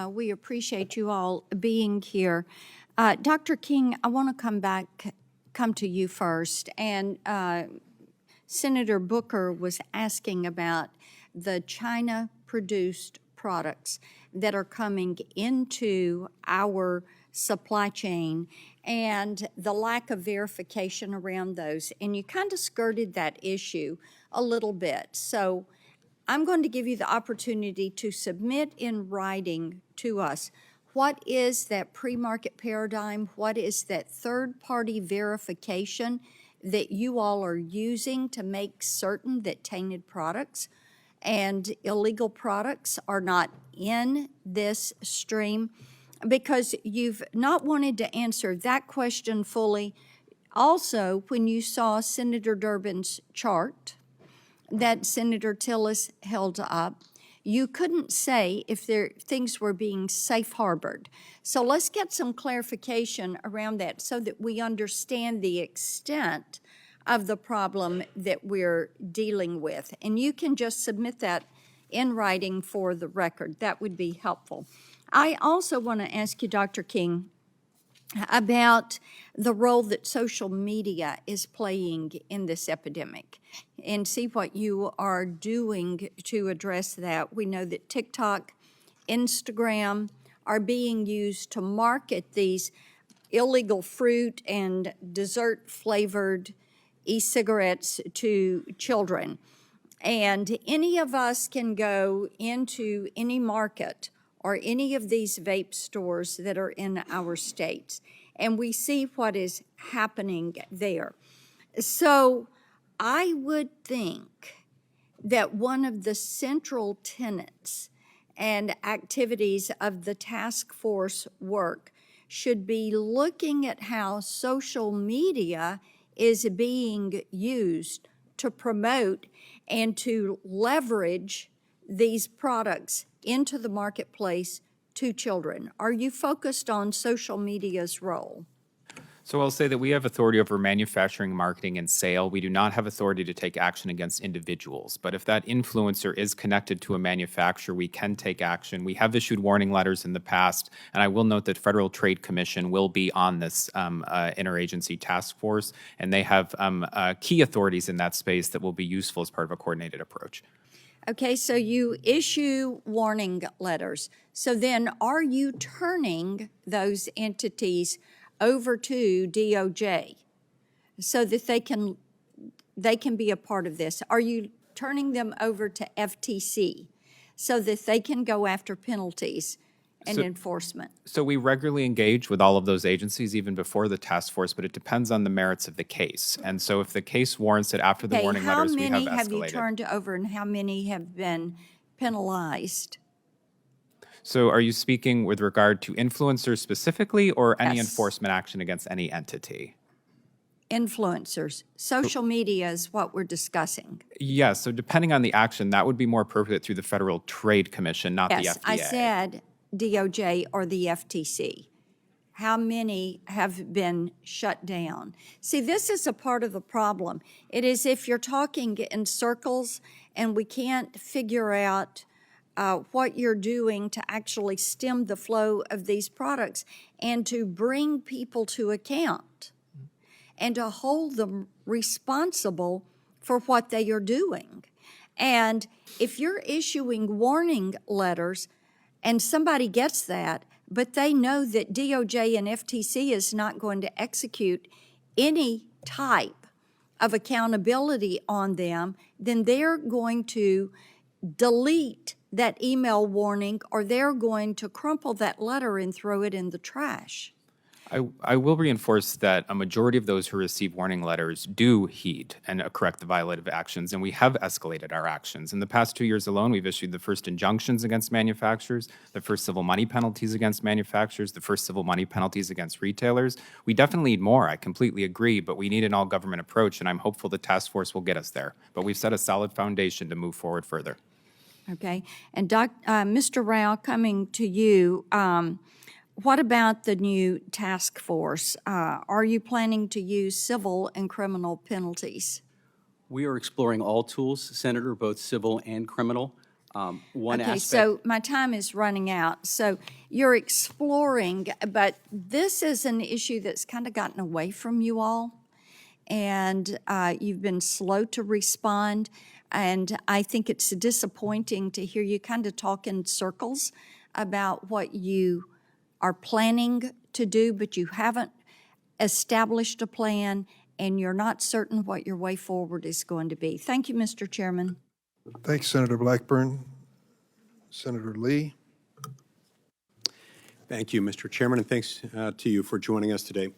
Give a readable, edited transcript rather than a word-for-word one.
We appreciate you all being here. Dr. King, I want to come to you first. And Senator Booker was asking about the China-produced products that are coming into our supply chain and the lack of verification around those. And you kind of skirted that issue a little bit. So I'm going to give you the opportunity to submit in writing to us what is that pre-market paradigm, what is that third-party verification that you all are using to make certain that tainted products and illegal products are not in this stream, because you've not wanted to answer that question fully. Also, when you saw Senator Durbin's chart that Senator Tillis held up, you couldn't say if things were being safe harbored. So let's get some clarification around that so that we understand the extent of the problem that we're dealing with. And you can just submit that in writing for the record. That would be helpful. I also want to ask you, Dr. King, about the role that social media is playing in this epidemic and see what you are doing to address that. We know that TikTok, Instagram are being used to market these illegal fruit and dessert-flavored e-cigarettes to children. And any of us can go into any market or any of these vape stores that are in our states, and we see what is happening there. So I would think that one of the central tenets and activities of the task force work should be looking at how social media is being used to promote and to leverage these products into the marketplace to children. Are you focused on social media's role? So I'll say that we have authority over manufacturing, marketing, and sale. We do not have authority to take action against individuals. But if that influencer is connected to a manufacturer, we can take action. We have issued warning letters in the past, and I will note that Federal Trade Commission will be on this interagency task force, and they have key authorities in that space that will be useful as part of a coordinated approach. Okay, so you issue warning letters. So then are you turning those entities over to DOJ so that they can be a part of this? Are you turning them over to FTC so that they can go after penalties and enforcement? So we regularly engage with all of those agencies even before the task force, but it depends on the merits of the case. And so if the case warrants it after the warning letters, we have escalated. How many have you turned over and how many have been penalized? So are you speaking with regard to influencers specifically or any enforcement action against any entity? Influencers. Social media is what we're discussing. Yes, so depending on the action, that would be more appropriate through the Federal Trade Commission, not the FDA. I said DOJ or the FTC. How many have been shut down? See, this is a part of the problem. It is if you're talking in circles and we can't figure out what you're doing to actually stem the flow of these products and to bring people to account and to hold them responsible for what they are doing. And if you're issuing warning letters and somebody gets that, but they know that DOJ and FTC is not going to execute any type of accountability on them, then they're going to delete that email warning or they're going to crumple that letter and throw it in the trash. I will reinforce that a majority of those who receive warning letters do heed and correct the violative actions, and we have escalated our actions. In the past 2 years alone, we've issued the first injunctions against manufacturers, the first civil money penalties against manufacturers, the first civil money penalties against retailers. We definitely need more, I completely agree, but we need an all-government approach, and I'm hopeful the task force will get us there. But we've set a solid foundation to move forward further. Okay, and Mr. Rao, coming to you, what about the new task force? Are you planning to use civil and criminal penalties? We are exploring all tools, Senator, both civil and criminal. One Okay, aspect. so my time is running out. So you're exploring, but this is an issue that's kind of gotten away from you all, and you've been slow to respond. And I think it's disappointing to hear you kind of talk in circles about what you are planning to do, but you haven't established a plan, and you're not certain what your way forward is going to be. Thank you, Mr. Chairman. Thanks, Senator Blackburn. Senator Lee. Thank you, Mr. Chairman, and thanks to you for joining us today.